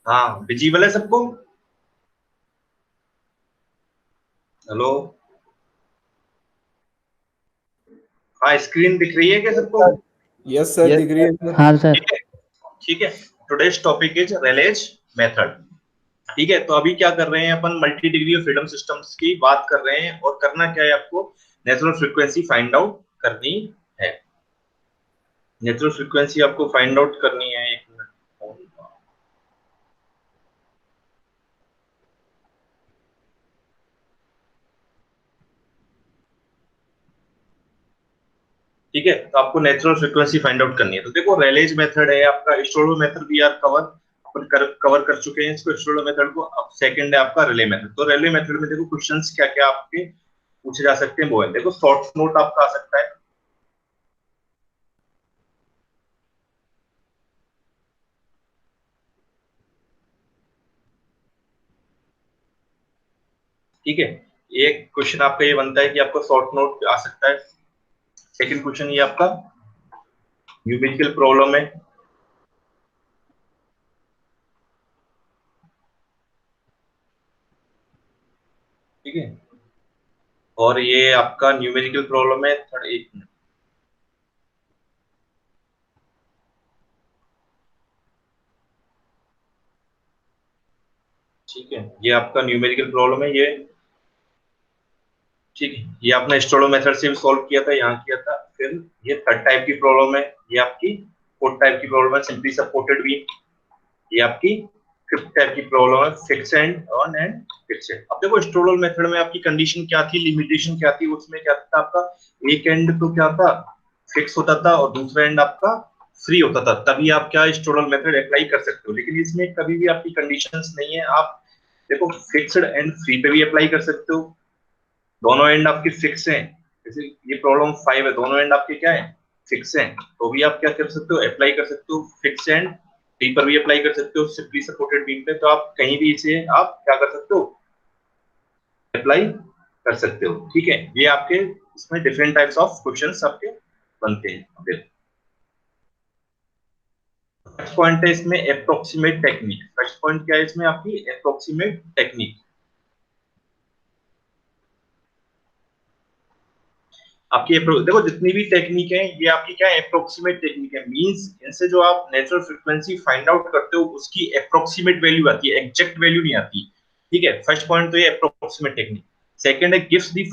हाँ, विजिबल है सबको? हेलो। हाँ, स्क्रीन दिख रही है क्या सबको? यस सर, दिख रही है सर। हाँ सर। ठीक है, ठीक है। Today's topic is Rayleigh's method. ठीक है, तो अभी क्या कर रहे हैं अपन, multi degree of freedom systems की बात कर रहे हैं, और करना क्या है आपको, नेचुरल फ्रीक्वेंसी फाइंड आउट करनी है। नेचुरल फ्रीक्वेंसी आपको फाइंड आउट करनी है। एक मिनट। ठीक है, तो आपको नेचुरल फ्रीक्वेंसी फाइंड आउट करनी है। तो देखो, रेलेज मेथड है आपका, स्टोलो मेथड भी यार कवर कर चुके हैं इसको, स्टोलो मेथड को। अब सेकंड है आपका रिले मेथड। तो रिले मेथड में देखो क्वेश्चंस क्या क्या आपके पूछे जा सकते हैं वो है। देखो, शॉर्ट नोट आपका आ सकता है। ठीक है, एक क्वेश्चन आपका ये बनता है कि आपको शॉर्ट नोट आ सकता है। सेकंड क्वेश्चन ये आपका न्यूमेरिकल प्रॉब्लम है। ठीक है, और ये आपका न्यूमेरिकल प्रॉब्लम है थर्ड। एक मिनट। ठीक है, ये आपका न्यूमेरिकल प्रॉब्लम है ये। ठीक है, ये आपने स्टोलो मेथड से भी सॉल्व किया था, यहाँ किया था। फिर ये थर्ड टाइप की प्रॉब्लम है, ये आपकी फोर्थ टाइप की प्रॉब्लम है, सिंपली सपोर्टेड बीम। ये आपकी फिफ्थ टाइप की प्रॉब्लम है, fix and on and fix and. अब देखो, स्टोरल मेथड में आपकी कंडीशन क्या थी, लिमिटेशन क्या थी, उसमें क्या था आपका, एक एंड तो क्या था, फिक्स होता था, और दूसरा एंड आपका फ्री होता था, तभी आप क्या स्टोरल मेथड अप्लाई कर सकते हो। लेकिन इसमें कभी भी आपकी कंडीशंस नहीं है। आप देखो, फिक्स्ड एंड फ्री पे भी अप्लाई कर सकते हो, दोनों एंड आपके फिक्स हैं। जैसे ये प्रॉब्लम 5 है, दोनों एंड आपके क्या है, फिक्स हैं, तो भी आप क्या कर सकते हो, अप्लाई कर सकते हो फिक्स एंड डी पर भी अप्लाई कर सकते हो, सिंपली सपोर्टेड बीम पे। तो आप कहीं भी इसे आप क्या कर सकते हो, अप्लाई कर सकते हो। ठीक है, ये आपके इसमें डिफरेंट टाइप्स ऑफ क्वेश्चंस आपके बनते हैं। फर्स्ट पॉइंट है इसमें अप्रोक्सीमेट टेक्निक। फर्स्ट पॉइंट क्या है इसमें आपकी, अप्रोक्सीमेट टेक्निक। आपकी देखो, जितनी भी टेक्निक है ये आपकी क्या है, अप्रोक्सीमेट टेक्निक है। मींस इनसे जो आप नेचुरल फ्रीक्वेंसी फाइंड आउट करते हो उसकी अप्रोक्सीमेट वैल्यू आती है, एग्जैक्ट वैल्यू नहीं आती। ठीक है, फर्स्ट पॉइंट तो ये अप्रोक्सीमेट टेक्निक। सेकंड है गिव्स द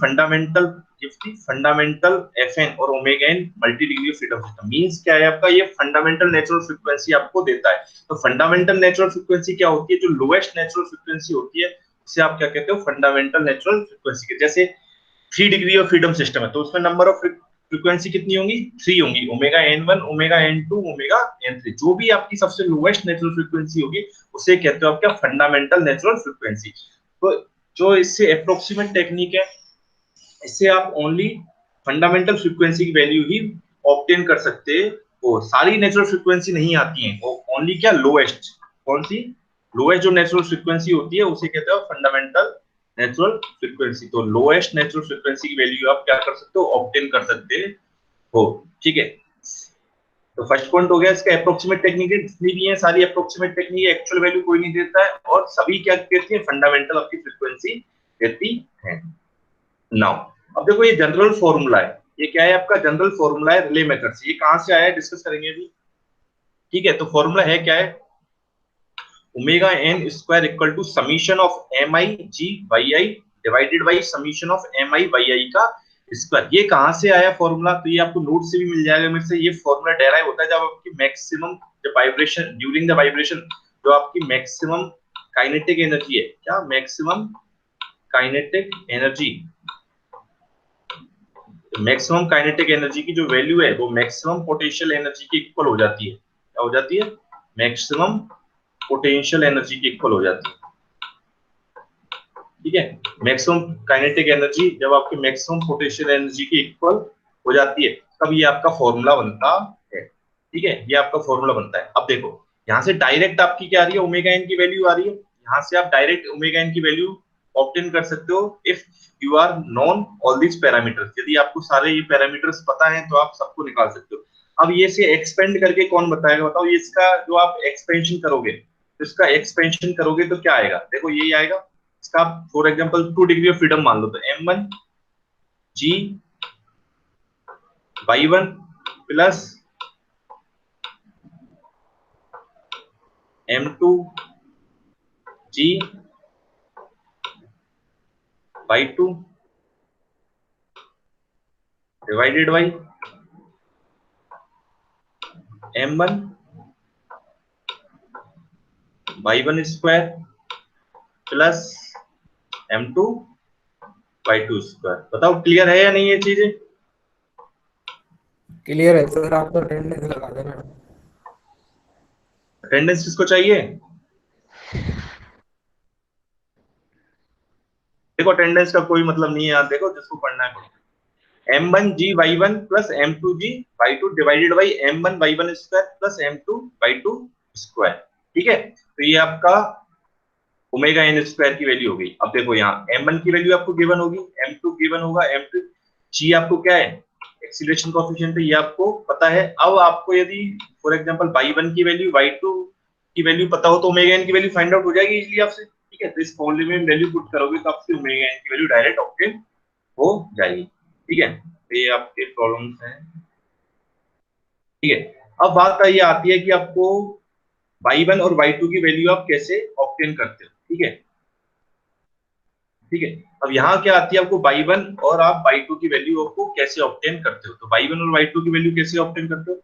फंडामेंटल एफएन और omega N multi degree of freedom system. Means क्या है आपका, ये फंडामेंटल नेचुरल फ्रीक्वेंसी आपको देता है। तो फंडामेंटल नेचुरल फ्रीक्वेंसी क्या होती है, जो लोएस्ट नेचुरल फ्रीक्वेंसी होती है उसे आप क्या कहते हो, फंडामेंटल नेचुरल फ्रीक्वेंसी के। जैसे 3 डिग्री ऑफ फ्रीडम सिस्टम है, तो उसमें नंबर ऑफ फ्रीक्वेंसी कितनी होंगी, 3 होंगी, omega n1, omega n2, omega n3। जो भी आपकी सबसे लोएस्ट नेचुरल फ्रीक्वेंसी होगी उसे कहते हो आप क्या, फंडामेंटल नेचुरल फ्रीक्वेंसी। तो जो इससे अप्रोक्सीमेट टेक्निक है, इससे आप ओनली फंडामेंटल फ्रीक्वेंसी की वैल्यू ही ऑब्टेन कर सकते हो। सारी नेचुरल फ्रीक्वेंसी नहीं आती है, वो ओनली क्या, लोएस्ट। कौन सी लोएस्ट जो नेचुरल फ्रीक्वेंसी होती है उसे कहते हो फंडामेंटल नेचुरल फ्रीक्वेंसी। तो लोएस्ट नेचुरल फ्रीक्वेंसी की वैल्यू आप क्या कर सकते हो, ऑब्टेन कर सकते हो। ठीक है, तो फर्स्ट पॉइंट हो गया इसका, अप्रोक्सीमेट टेक्निक है, जितनी भी है सारी अप्रोक्सीमेट टेक्निक, एक्चुअल वैल्यू कोई नहीं देता है, और सभी क्या कहती है, फंडामेंटल आपकी फ्रीक्वेंसी देती है। नाउ अब देखो, ये जनरल फॉर्मूला है, ये क्या है आपका, जनरल फॉर्मूला है रिले मेथड से। ये कहां से आया है डिस्कस करेंगे अभी। ठीक है, तो फॉर्मूला है क्या है, omega N square equal to summation of M I G Y I divided by summation of M I Y I का स्क्वायर। ये कहां से आया फॉर्मूला, तो ये आपको नोट से भी मिल जाएगा मेरे से। ये फॉर्मूला डेराइव होता है जब आपकी मैक्सिमम, जब वाइब्रेशन, ड्यूरिंग द वाइब्रेशन जो आपकी मैक्सिमम काइनेटिक एनर्जी है, क्या maximum kinetic energy, maximum kinetic energy की जो वैल्यू है वो मैक्सिमम पोटेंशियल एनर्जी की इक्वल हो जाती है। क्या हो जाती है, मैक्सिमम पोटेंशियल एनर्जी की इक्वल हो जाती है। ठीक है, मैक्सिमम काइनेटिक एनर्जी जब आपकी मैक्सिमम पोटेंशियल एनर्जी की इक्वल हो जाती है, तब ये आपका फॉर्मूला बनता है। ठीक है, ये आपका फॉर्मूला बनता है। अब देखो, यहाँ से डायरेक्ट आपकी क्या आ रही है, ओमेगा एन की वैल्यू आ रही है, यहाँ से आप डायरेक्ट ओमेगा एन की वैल्यू ऑब्टेन कर सकते हो if you are known all this parameters. यदि आपको सारे ये पैरामीटर्स पता है तो आप सबको निकाल सकते हो। अब ये से एक्सपेंड करके कौन बताएगा, बताओ, ये इसका जो आप एक्सपेंशन करोगे, इसका एक्सपेंशन करोगे तो क्या आएगा, देखो यही आएगा। इसका for example 2 degree of freedom मान लो, तो m1 g y1 plus m2 g y2 divided by m1 y1 square plus m2 y2 square. बताओ क्लियर है या नहीं ये चीजें? क्लियर है सर, आप तो अटेंडेंस लगा देना। अटेंडेंस किसको चाहिए? देखो अटेंडेंस का कोई मतलब नहीं है यार, देखो जिसको पढ़ना है पढ़ो। m1g y1 plus m2g y2 divided by m1 y1 square plus m2 y2 square. ठीक है, तो ये आपका ओमेगा एन स्क्वायर की वैल्यू हो गई। अब देखो यहाँ m1 की वैल्यू आपको गिवन होगी, m2 गिवन होगा, m2 g आपको क्या है, एक्सीलरेशन कोएफिशिएंट है, ये आपको पता है। अब आपको यदि फॉर एग्जांपल y1 की वैल्यू y2 की वैल्यू पता हो तो ओमेगा एन की वैल्यू फाइंड आउट हो जाएगी इजीली आपसे। ठीक है, तो इस फॉर्मूले में वैल्यू पुट करोगे तो आपसे ओमेगा एन की वैल्यू डायरेक्ट ऑब्टेन हो जाएगी। ठीक है, तो ये आपके प्रॉब्लम्स हैं। ठीक है, अब बात ये आती है कि आपको y1 और y2 की वैल्यू आप कैसे ऑब्टेन करते हो। ठीक है, ठीक है, अब यहाँ क्या आती है, आपको y1 और आप y2 की वैल्यू आपको कैसे ऑब्टेन करते हो। तो y1 और y2 की वैल्यू कैसे ऑब्टेन करते हो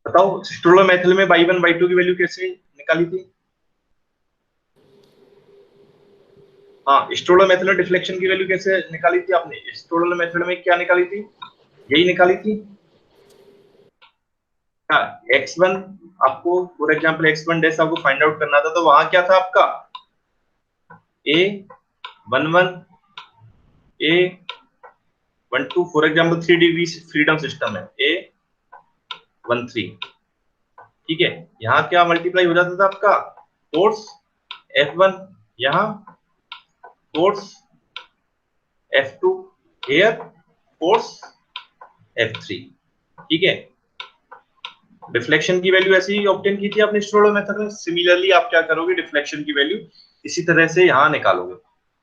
बताओ। स्टोलो मेथड में y1 y2 की वैल्यू कैसे निकाली थी? हाँ, स्टोलो मेथड में डिफ्लेक्शन की वैल्यू कैसे निकाली थी आपने? स्टोलो मेथड में क्या निकाली थी? यही निकाली थी। हाँ, x1 आपको फॉर एग्जांपल x1 डैश आपको फाइंड आउट करना था, तो वहां क्या था आपका a11 a12 for example 3 degree freedom system है a13। ठीक है, यहाँ क्या मल्टीप्लाई हो जाता था आपका फोर्स F1, यहाँ force F2, air force F3। ठीक है, डिफ्लेक्शन की वैल्यू ऐसे ही ऑब्टेन की थी आपने स्टोलो मेथड में। सिमिलरली आप क्या करोगे, डिफ्लेक्शन की वैल्यू इसी तरह से यहाँ निकालोगे।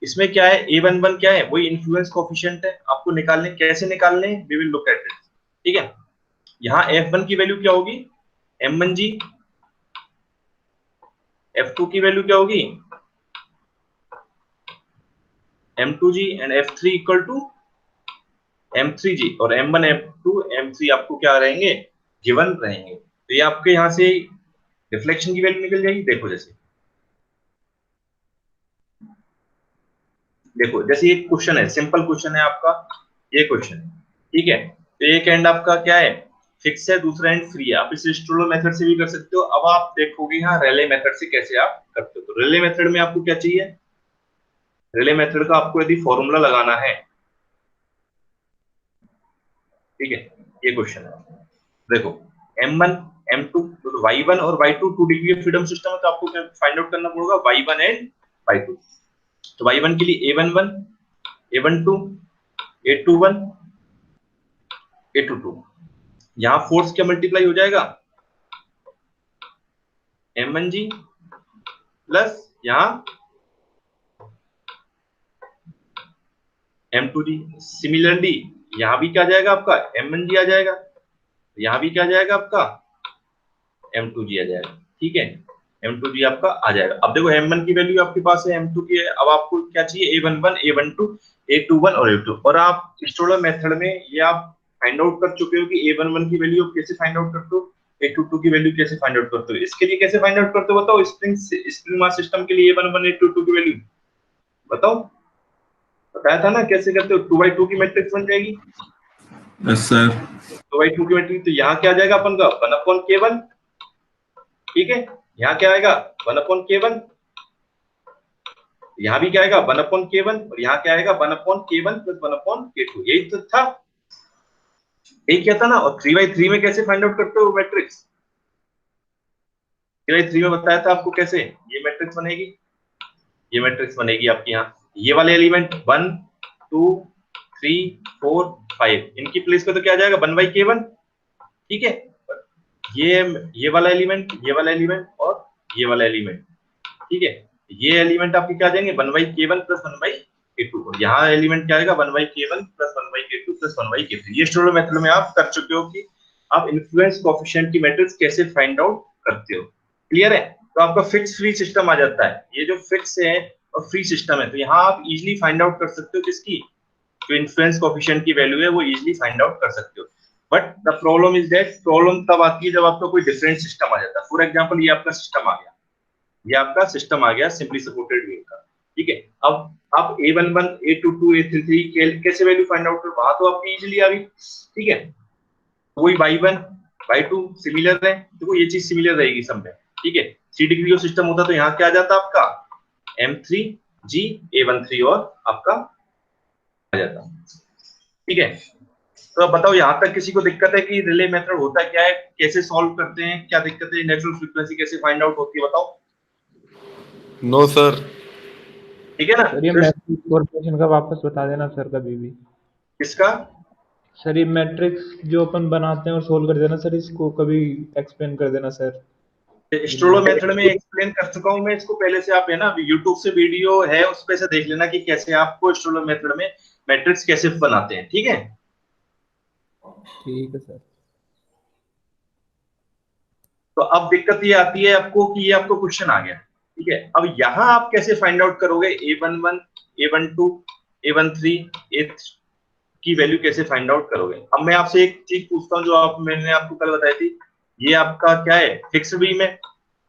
इसमें क्या है, a11 क्या है, वही इन्फ्लुएंस कोएफिशिएंट है, आपको निकालने, कैसे निकालने, we will look at it. ठीक है, यहाँ F1 की वैल्यू क्या होगी, m1g, F2 की वैल्यू क्या होगी, m2g, and F3 equal to m3g, और m1 f2 m3 आपको क्या रहेंगे, गिवन रहेंगे। तो ये आपके यहाँ से डिफ्लेक्शन की वैल्यू निकल जाएगी। देखो जैसे ये क्वेश्चन है, सिंपल क्वेश्चन है आपका ये क्वेश्चन। ठीक है, तो एक एंड आपका क्या है, फिक्स है, दूसरा एंड फ्री है। आप इसे स्टोलो मेथड से भी कर सकते हो। अब आप देखोगे यहाँ रेले मेथड से कैसे आप करते हो। तो रेले मेथड में आपको क्या चाहिए, रेले मेथड का आपको यदि फॉर्मूला लगाना है, ठीक है, ये क्वेश्चन है, देखो m1 m2 तो y1 और y2 2 degree of freedom system है, तो आपको क्या फाइंड आउट करना पड़ेगा, y1 एंड y2। तो y1 के लिए a11 a12 a21 a22, यहाँ फोर्स क्या मल्टीप्लाई हो जाएगा, m1g प्लस यहाँ m2g। सिमिलरली यहाँ भी क्या आ जाएगा आपका m1g आ जाएगा, यहाँ भी क्या आ जाएगा आपका m2g आ जाएगा। ठीक है, m2g आपका आ जाएगा। अब देखो m1 की वैल्यू आपके पास है, m2 की है, अब आपको क्या चाहिए, a11 a12 a21 और a2। और आप स्टोलर मेथड में ये आप फाइंड आउट कर चुके हो कि a11 की वैल्यू आप कैसे फाइंड आउट करते हो, a22 की वैल्यू कैसे फाइंड आउट करते हो। इसके लिए कैसे फाइंड आउट करते हो बताओ, स्प्रिंग मास सिस्टम के लिए a11 a22 की वैल्यू बताओ, बताया था ना कैसे करते हो, 2/2 की मैट्रिक्स बन जाएगी। Yes sir. 2/2 की मैट्रिक्स, तो यहाँ क्या आ जाएगा अपन का 1/k1। ठीक है, यहाँ क्या आएगा 1/k1, यहाँ भी क्या आएगा 1/k1, और यहाँ क्या आएगा 1/k1 प्लस 1/k2। यही तो था, यही क्या था ना। और 3/3 में कैसे फाइंड आउट करते हो मैट्रिक्स, 3/3 में बताया था आपको कैसे ये मैट्रिक्स बनेगी। ये मैट्रिक्स बनेगी आपकी यहाँ, ये वाले एलिमेंट 1 2 3 4 5, इनकी प्लेस पे तो क्या आ जाएगा 1/k1। ठीक है, ये वाला एलिमेंट, ये वाला एलिमेंट और ये वाला एलिमेंट, ठीक है। ये एलिमेंट आपके क्या आ जाएंगे 1/k1 प्लस 1/k2, और यहाँ एलिमेंट क्या आएगा 1/k1 plus 1/k2 plus 1/k3। ये स्टोलो मेथड में आप कर चुके हो कि आप इन्फ्लुएंस कोएफिशिएंट की मैट्रिक्स कैसे फाइंड आउट करते हो। क्लियर है? तो आपका फिक्स फ्री सिस्टम आ जाता है। ये जो फिक्स है और फ्री सिस्टम है, तो यहाँ आप इजीली फाइंड आउट कर सकते हो किसकी, जो इन्फ्लुएंस कोएफिशिएंट की वैल्यू है वो इजीली फाइंड आउट कर सकते हो। But the problem is that, problem तब आती है जब आपका कोई डिफरेंट सिस्टम आ जाता है। फॉर एग्जांपल ये आपका सिस्टम आ गया, ये आपका सिस्टम आ गया सिंपली सपोर्टेड वेव का, ठीक है। अब आप a11 a22 a33 कैसे वैल्यू फाइंड आउट करो, वहां तो आपकी इजीली आ गई, ठीक है। वही y1 y2 सिमिलर है, देखो ये चीज सिमिलर रहेगी सब में, ठीक है। 3 डिग्री ऑफ सिस्टम होता तो यहाँ क्या आ जाता आपका m3g a13 और आपका आ जाता, ठीक है। तो अब बताओ यहाँ तक किसी को दिक्कत है कि रिले मेथड होता क्या है, कैसे सॉल्व करते हैं, क्या दिक्कत है, नेचुरल फ्रीक्वेंसी कैसे फाइंड आउट होती है, बताओ। No sir. ठीक है ना। सर ये तो मैट्रिक्स फॉर्मेशन का वापस बता देना सर कभी भी। इसका सर ये मैट्रिक्स जो अपन बनाते हैं और सोल्व कर देना सर, इसको कभी एक्सप्लेन कर देना सर। स्टोलो मेथड में एक्सप्लेन कर चुका हूं मैं इसको पहले से, आप है ना यूट्यूब से वीडियो है उस पे से देख लेना कि कैसे आपको स्टोलो मेथड में मैट्रिक्स कैसे बनाते हैं, ठीक है। ठीक है सर। तो अब दिक्कत ये आती है आपको कि ये आपको क्वेश्चन आ गया, ठीक है। अब यहाँ आप कैसे फाइंड आउट करोगे a11 a12 a13 a की वैल्यू कैसे फाइंड आउट करोगे। अब मैं आपसे एक चीज पूछता हूँ जो मैंने आपको कल बताई थी, ये आपका क्या है फिक्स्ड बीम में,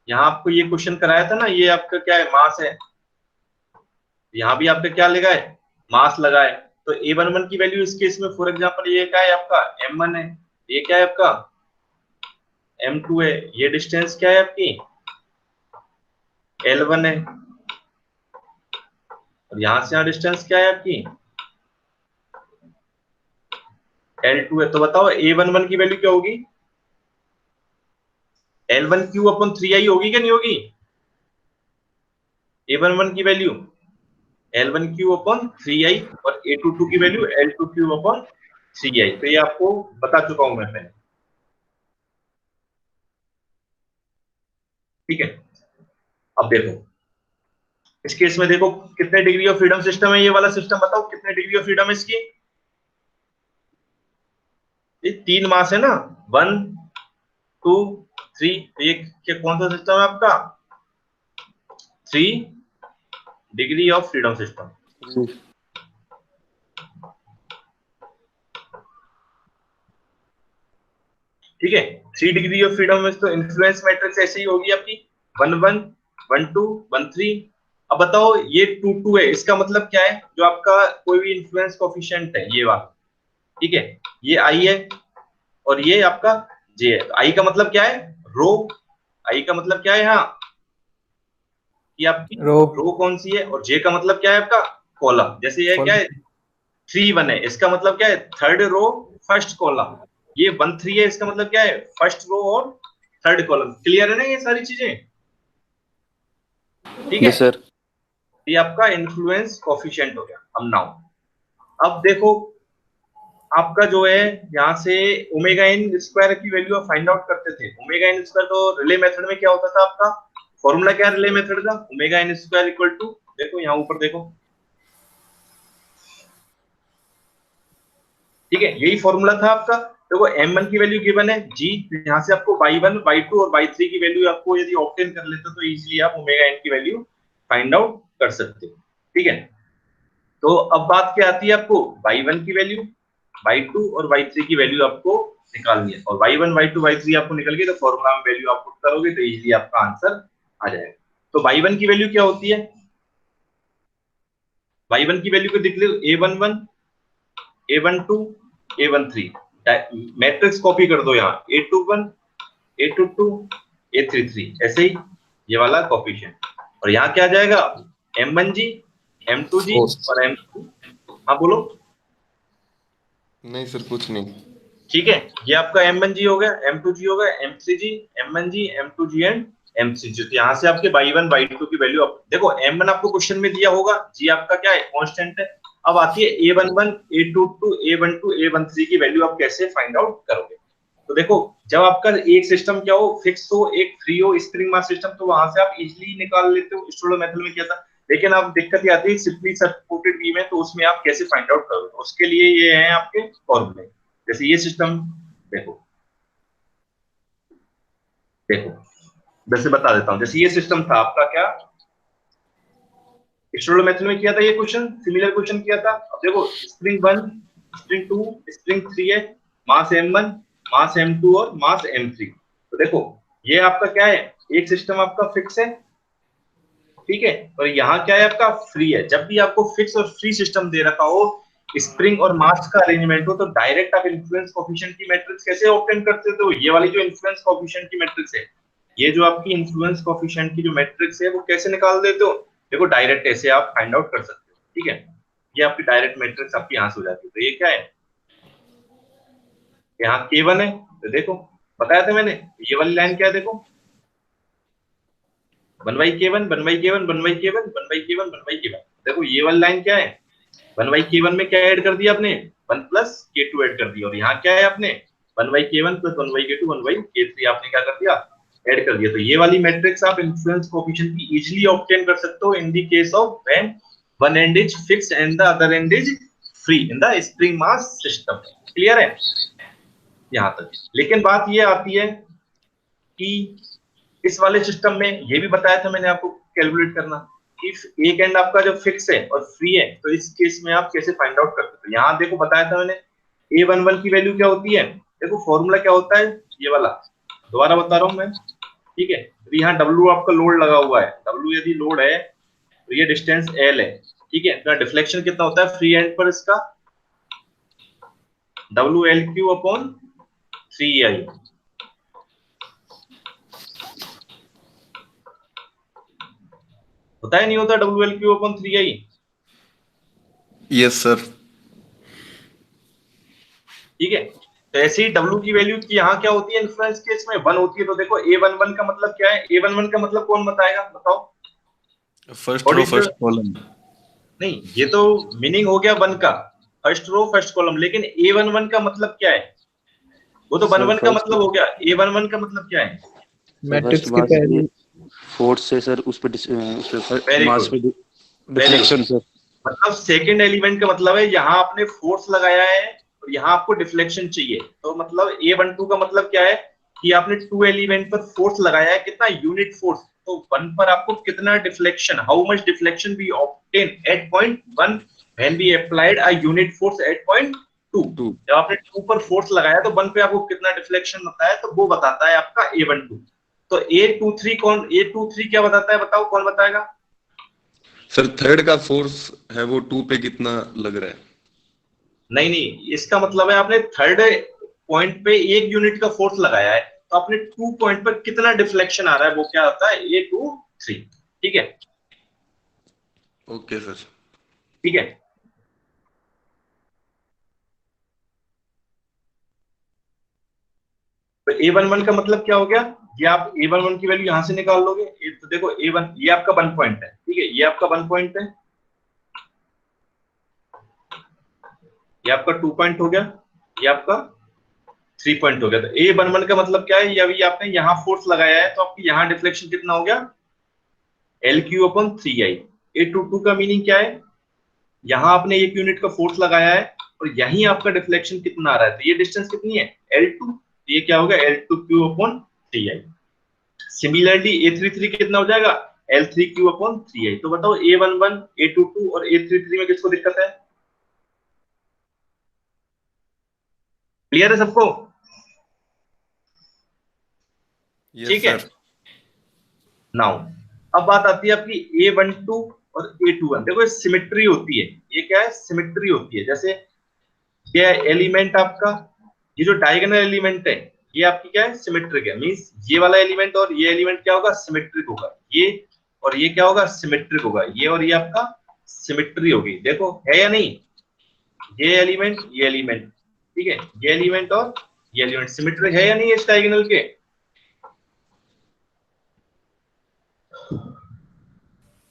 यहाँ आपको ये क्वेश्चन कराया था ना, ये आपका क्या है मास है, यहाँ भी आपका क्या लगा है मास लगा है। तो a11 की वैल्यू इस केस में फॉर एग्जांपल ये क्या है आपका m1 है, ये क्या है आपका m2 है, ये डिस्टेंस क्या है आपकी l1 है, और यहां से यहां डिस्टेंस क्या है आपकी l2 है। तो बताओ a11 की वैल्यू क्या होगी, l1 होगी क्या नहीं होगी, a11 की वैल्यू l1 और a22 की वैल्यू l2 तो ये आपको बता चुका हूं मैं पहले, ठीक है। अब देखो इस केस में देखो कितने डिग्री ऑफ फ्रीडम सिस्टम है ये वाला सिस्टम, बताओ कितने डिग्री ऑफ फ्रीडम है इसकी, ये 3 मास है ना 1 2 3, ये कौन सा सिस्टम है आपका 3 डिग्री ऑफ फ्रीडम सिस्टम, ठीक है। 3 डिग्री ऑफ फ्रीडम में तो इन्फ्लुएंस मैट्रिक्स ऐसे ही होगी आपकी 1 1 1 2 1 3। अब बताओ ये 2 2 है, इसका मतलब क्या है, जो आपका कोई भी इन्फ्लुएंस कोएफिशिएंट है ये वाला, ठीक है, ये आई है और ये आपका जे है। आई का मतलब क्या है रो, आई का मतलब क्या है यहाँ ये आपकी रो कौन सी है, और जे का मतलब क्या है आपका कॉलम। जैसे ये क्या है 3 1 है, इसका मतलब क्या है थर्ड रो फर्स्ट कॉलम, ये 1 3 है, इसका मतलब क्या है फर्स्ट रो और थर्ड कॉलम। क्लियर है ना ये सारी चीजें, ठीक है सर। ये आपका इन्फ्लुएंस कोएफिशिएंट हो गया। अब नाउ अब देखो आपका जो है यहाँ से ओमेगा एन स्क्वायर की वैल्यू आप फाइंड आउट करते थे। ओमेगा एन स्क्वायर तो रिले मेथड में क्या होता था आपका फॉर्मूला, क्या रिले मेथड का omega N square equal to, देखो यहाँ ऊपर देखो, ठीक है यही फॉर्मूला था आपका। देखो m1 की वैल्यू गिवन है g, यहाँ से आपको y1 y2 और y3 की वैल्यू आपको यदि ऑब्टेन कर लेते तो इजीली आप ओमेगा n की वैल्यू फाइंड आउट कर सकते हो, ठीक है। तो अब बात क्या आती है आपको y1 की वैल्यू, y2 और y3 की वैल्यू आपको निकालनी है, और y1 y2 y3 आपको निकल गई तो फॉर्मूला में वैल्यू आप पुट करोगे तो इजीली आपका आंसर आ जाएगा। तो y1 की वैल्यू क्या होती है, y1 की वैल्यू को देख लो a11 a12 a13, matrix copy कर दो यहाँ a21 a22 a33, ऐसे ही ये वाला कोएफिशिएंट, और यहाँ क्या आ जाएगा m1g m2g और m2। हाँ बोलो। नहीं सर कुछ नहीं। ठीक है ये आपका m1g हो गया, m2g हो गया, m3g m1g m2g and m3g। तो यहाँ से आपके y1 y2 की वैल्यू आप देखो, m1 आपको क्वेश्चन में दिया होगा, g आपका क्या है कांस्टेंट है। अब आती है a11 a22 a12 a13 की वैल्यू आप कैसे फाइंड आउट करोगे। तो देखो जब आपका एक सिस्टम क्या हो, फिक्स हो, एक फ्री हो, स्प्रिंग मास सिस्टम, तो वहां से आप इजीली निकाल लेते हो। स्टोलो मेथड में क्या था, लेकिन अब दिक्कत ये आती है सिंपली सपोर्टेड बीम है, तो उसमें आप कैसे फाइंड आउट करोगे, तो उसके लिए ये है आपके फॉर्मूले। जैसे ये सिस्टम देखो, देखो वैसे बता देता हूँ। जैसे ये सिस्टम था आपका क्या, स्टोलो मेथड में किया था ये क्वेश्चन, सिमिलर क्वेश्चन किया था। अब देखो स्प्रिंग 1, स्प्रिंग 2, स्प्रिंग 3 है, मास m1, मास m2 और मास m3। तो देखो ये आपका क्या है, एक सिस्टम आपका फिक्स है, ठीक है, और यहाँ क्या है आपका फ्री है। जब भी आपको फिक्स और फ्री सिस्टम दे रखा हो, स्प्रिंग और मास का अरेंजमेंट हो, तो डायरेक्ट आप इन्फ्लुएंस कोएफिशिएंट की मैट्रिक्स कैसे ऑब्टेन करते हो, ये वाली जो इन्फ्लुएंस कोएफिशिएंट की मैट्रिक्स है, ये जो आपकी इन्फ्लुएंस कोएफिशिएंट की जो मैट्रिक्स है, वो कैसे निकाल देते हो, देखो डायरेक्ट ऐसे आप फाइंड आउट कर सकते हो, ठीक है। ये आपकी डायरेक्ट मैट्रिक्स आपकी यहां से हो जाती है। तो ये क्या है, यहाँ K1 है, तो देखो बताया था मैंने, ये वाली लाइन क्या है, देखो 1/K1 1/K1 1/K1 1/K1 1/K1। देखो ये वाली लाइन क्या है, 1/K1 में क्या ऐड कर दिया आपने, 1 प्लस K2 ऐड कर दिया, और यहाँ क्या है आपने 1/K1 प्लस 1/K2 1/K3 आपने क्या कर दिया, ऐड कर दिया। तो ये वाली मैट्रिक्स आप इन्फ्लुएंस कोएफिशिएंट की इजीली ऑब्टेन कर सकते हो in the case of when one and is fixed and the other and is free in the spring mass system. Clear है यहाँ तक। लेकिन बात ये आती है कि इस वाले सिस्टम में ये भी बताया था मैंने आपको कैलकुलेट करना, इफ एक एंड आपका जब फिक्स है और फ्री है, तो इस केस में आप कैसे फाइंड आउट करते हो। यहाँ देखो बताया था मैंने, A11 की वैल्यू क्या होती है, देखो फॉर्मूला क्या होता है, ये वाला दोबारा बता रहा हूँ मैं, ठीक है। तो यहाँ W आपका लोड लगा हुआ है, W यदि लोड है तो ये डिस्टेंस L है, ठीक है। तो डिफ्लेक्शन कितना होता है फ्री एंड पर इसका, WLQ/3I। होता है नहीं होता WLQ/3I? Yes sir. ठीक है। तो ऐसे ही W की वैल्यू की यहाँ क्या होती है, इन्फ्लुएंस केस में 1 होती है। तो देखो A11 का मतलब क्या है, A11 का मतलब कौन बताएगा, बताओ। First row first column. नहीं, ये तो मीनिंग हो गया 1 का, फर्स्ट रो फर्स्ट कॉलम, लेकिन A11 का मतलब क्या है, वो तो 1 का मतलब हो गया, A11 का मतलब क्या है, मैट्रिक्स की पहली फोर्स से सर उस पे मास पे डिफ्लेक्शन सर। मतलब सेकंड एलिमेंट का मतलब है यहाँ आपने फोर्स लगाया है और यहाँ आपको डिफ्लेक्शन चाहिए। तो मतलब A12 का मतलब क्या है कि आपने 2 एलिमेंट पर फोर्स लगाया है, कितना यूनिट फोर्स, तो 1 पर आपको कितना deflection, how much deflection we obtain at point 1 when we applied a unit force at point 2। जब आपने 2 पर फोर्स लगाया तो 1 पे आपको कितना डिफ्लेक्शन होता है, तो वो बताता है आपका A12। तो A23 क्या बताता है, बताओ कौन बताएगा। सर थर्ड का फोर्स है वो 2 पे कितना लग रहा है? नहीं नहीं, इसका मतलब है आपने थर्ड पॉइंट पे 1 यूनिट का फोर्स लगाया है, तो आपने 2 पॉइंट पर कितना डिफ्लेक्शन आ रहा है, वो क्या होता है A23। ठीक है, ओके सर। ठीक है। तो A11 का मतलब क्या हो गया, ये आप A11 की वैल्यू यहां से निकाल लोगे। तो देखो A1 ये आपका 1 पॉइंट है, ठीक है, ये आपका 1 पॉइंट है, ये आपका 2 पॉइंट हो गया, ये आपका 3 पॉइंट हो गया। तो A11 का मतलब क्या है, ये अभी आपने यहाँ फोर्स लगाया है, तो आपकी यहाँ डिफ्लेक्शन कितना हो गया, LQ/3I। A22 का मीनिंग क्या है, यहां आपने 1 यूनिट का फोर्स लगाया है और यहीं आपका डिफ्लेक्शन कितना आ रहा है, तो ये डिस्टेंस कितनी है L2, ये क्या होगा L2Q/3I। सिमिलरली A33 कितना हो जाएगा L3Q/3I। तो बताओ A11, A22 और A33 में किसको दिक्कत है, क्लियर है सबको, यस ठीक है। सर। नाउ अब बात आती है आपकी A12 और A21। देखो ये सिमेट्री होती है, ये क्या है, सिमेट्री होती है। जैसे ये एलिमेंट आपका, ये जो डायगोनल एलिमेंट है, ये आपकी क्या है, सिमेट्रिक है। मींस ये वाला एलिमेंट और ये एलिमेंट क्या होगा, सिमेट्रिक होगा। ये और ये क्या होगा, सिमेट्रिक होगा। ये और ये आपका सिमेट्री होगी, देखो है या नहीं, ये एलिमेंट, ठीक है, ये एलिमेंट और ये एलिमेंट सिमेट्रिक है या नहीं इस डायगोनल के।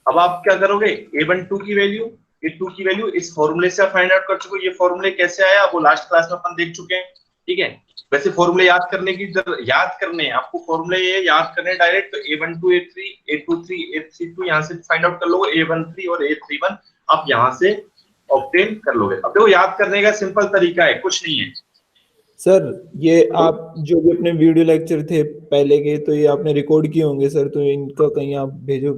अब आप क्या करोगे, A12 की वैल्यू, A2 की वैल्यू इस फॉर्मूले से फाइंड आउट कर चुके हो। ये फॉर्मूले कैसे आया वो लास्ट क्लास में अपन देख चुके हैं। ठीक है। वैसे फॉर्मूले याद करने की याद करने हैं आपको, फॉर्मूले ये याद करने डायरेक्ट, तो A12 A3 A23 A32 यहाँ से फाइंड आउट कर लोगे, A13 और A31 आप यहाँ से ऑब्टेन कर लोगे। अब देखो याद करने का सिंपल तरीका है, कुछ नहीं है सर। ये आप जो भी अपने वीडियो लेक्चर थे पहले के, तो ये आपने रिकॉर्ड किए होंगे सर, तो इनका कहीं आप भेजो।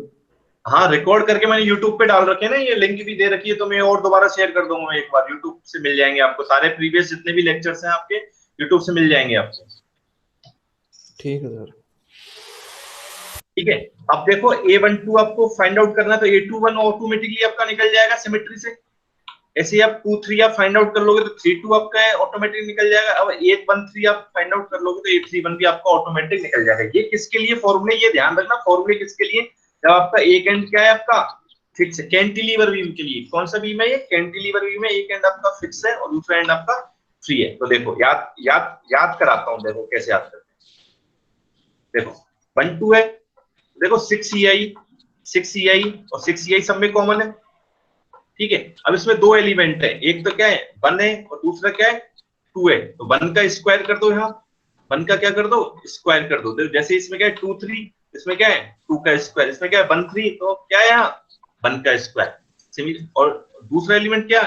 हाँ, रिकॉर्ड करके मैंने यूट्यूब पे डाल रखे हैं ना, ये लिंक भी दे रखी है, तो मैं और दोबारा शेयर कर दूंगा एक बार, यूट्यूब से मिल जाएंगे आपको सारे प्रीवियस जितने भी लेक्चर्स हैं आपके, यूट्यूब से मिल जाएंगे आपको। ठीक है सर। ठीक है। अब देखो A12 आपको फाइंड आउट करना है, तो A21 ऑटोमेटिकली आपका निकल जाएगा सिमेट्री से। ऐसे आप 2 3 आप फाइंड आउट कर लोगे तो 3 2 आपका ऑटोमेटिक निकल जाएगा। अब 8 1 3 आप फाइंड आउट कर लोगे तो 8 3 1 भी आपका ऑटोमेटिक निकल जाएगा। ये किसके लिए फॉर्मूले, ये ध्यान रखना, फॉर्मूले किसके लिए, जब आपका एक एंड क्या है आपका फिक्स है, कैंटिलीवर बीम के लिए। कौन सा बीम है ये, कैंटिलीवर बीम है, एक एंड आपका फिक्स है और दूसरा एंड आपका फ्री है। तो देखो याद याद याद कराता हूं, देखो कैसे याद करते हैं। देखो 1 2 है, देखो 6 EI और 6 EI सब में कॉमन है। ठीक है। अब इसमें दो एलिमेंट है, एक तो क्या है 1 है और दूसरा क्या है 2 है। तो 1 का स्क्वायर कर दो, यहाँ 1 का क्या कर दो, स्क्वायर कर दो। जैसे इसमें क्या है 2 3, इसमें क्या है 2 का स्क्वायर, इसमें क्या है 1 3, तो क्या है यहाँ 1 का स्क्वायर। और दूसरा एलिमेंट क्या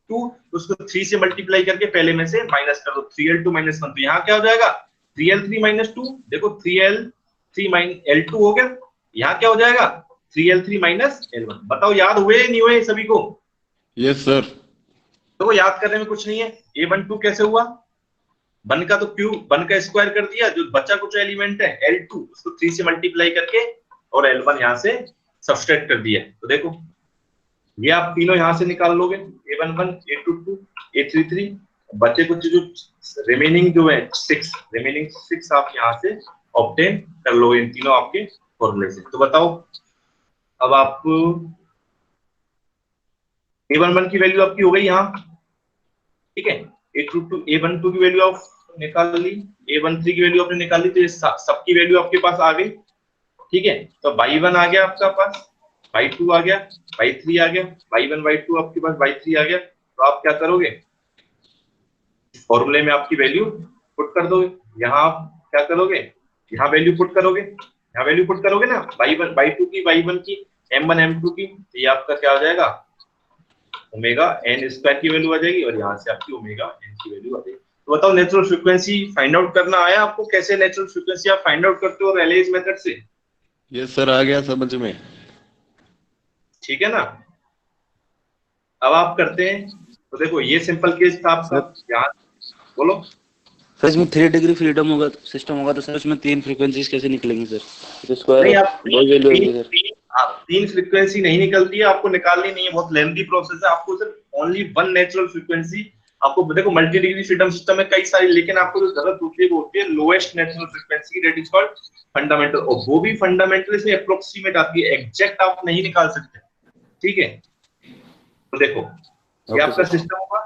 2, उसको 3 से मल्टीप्लाई करके पहले में से माइनस कर दो, 3L2 -1, तो यहाँ क्या हो जाएगा 3L3 - 2। देखो 3L3 L2 हो गया, यहाँ क्या हो जाएगा 3L3 -L1। बताओ याद हुए नहीं हुए सभी को। Yes sir. तो याद करने में कुछ नहीं है। A12 कैसे हुआ, 1 का तो क्यूब 1 का स्क्वायर कर दिया, जो बचा कुछ एलिमेंट है L2 उसको 3 से मल्टीप्लाई करके और L1 यहाँ से सब्सट्रैक्ट कर दिया। तो देखो ये आप तीनों यहाँ से निकाल लोगे, A11 A22 A33, बचे कुछ जो रिमेनिंग जो है 6, रिमेनिंग 6 आप यहाँ से ऑब्टेन कर लोगे इन तीनों आपके फॉर्मूले से। तो बताओ अब आप A11 की वैल्यू आपकी हो गई यहाँ, ठीक है। A12 की वैल्यू आप निकाल ली, A13 की वैल्यू आपने निकाल ली, तो ये सबकी वैल्यू आपके पास आ गई। ठीक है। तो Y1 आ गया आपका पास, Y2 आ गया, Y3 आ गया, Y1 Y2 आपके पास Y3 आ गया। तो आप क्या करोगे, फॉर्मूले में आपकी वैल्यू पुट कर दोगे। यहाँ आप क्या करोगे, यहाँ वैल्यू पुट करोगे, यहाँ वैल्यू पुट करोगे ना, Y1 Y2 की, Y1 की, M1 M2 की, तो ये आपका क्या हो जाएगा ओमेगा n स्क्वायर की वैल्यू आ जाएगी और यहाँ से आपकी ओमेगा n की वैल्यू आ जाएगी। तो बताओ नेचुरल फ्रीक्वेंसी फाइंड आउट करना आया आपको, कैसे नेचुरल फ्रीक्वेंसी आप फाइंड आउट करते हो रेलेज मेथड से। यस सर, आ गया समझ में। ठीक है ना। अब आप करते हैं, तो देखो ये सिंपल केस था आपका, यहाँ बोलो। सर इसमें 3 डिग्री फ्रीडम होगा, सिस्टम होगा, तो सर उसमें 3 फ्रीक्वेंसीज कैसे निकलेंगी सर, तो स्क्वायर नहीं, ऑफ आप वही वैल्यू आएगी सर। आप 3 फ्रीक्वेंसी नहीं निकलती है, आपको निकालनी नहीं है, बहुत लेंथी प्रोसेस है। आपको सिर्फ ओनली 1 नेचुरल फ्रीक्वेंसी आपको, देखो मल्टी डिग्री फ्रीडम सिस्टम में कई सारी, लेकिन आपको जो जरूरत होती है वो होती है lowest natural frequency, that is called fundamental. और वो भी फंडामेंटल से अप्रोक्सीमेट आती है, एग्जैक्ट आप नहीं निकाल सकते। ठीक है। तो देखो ये आपका सिस्टम होगा,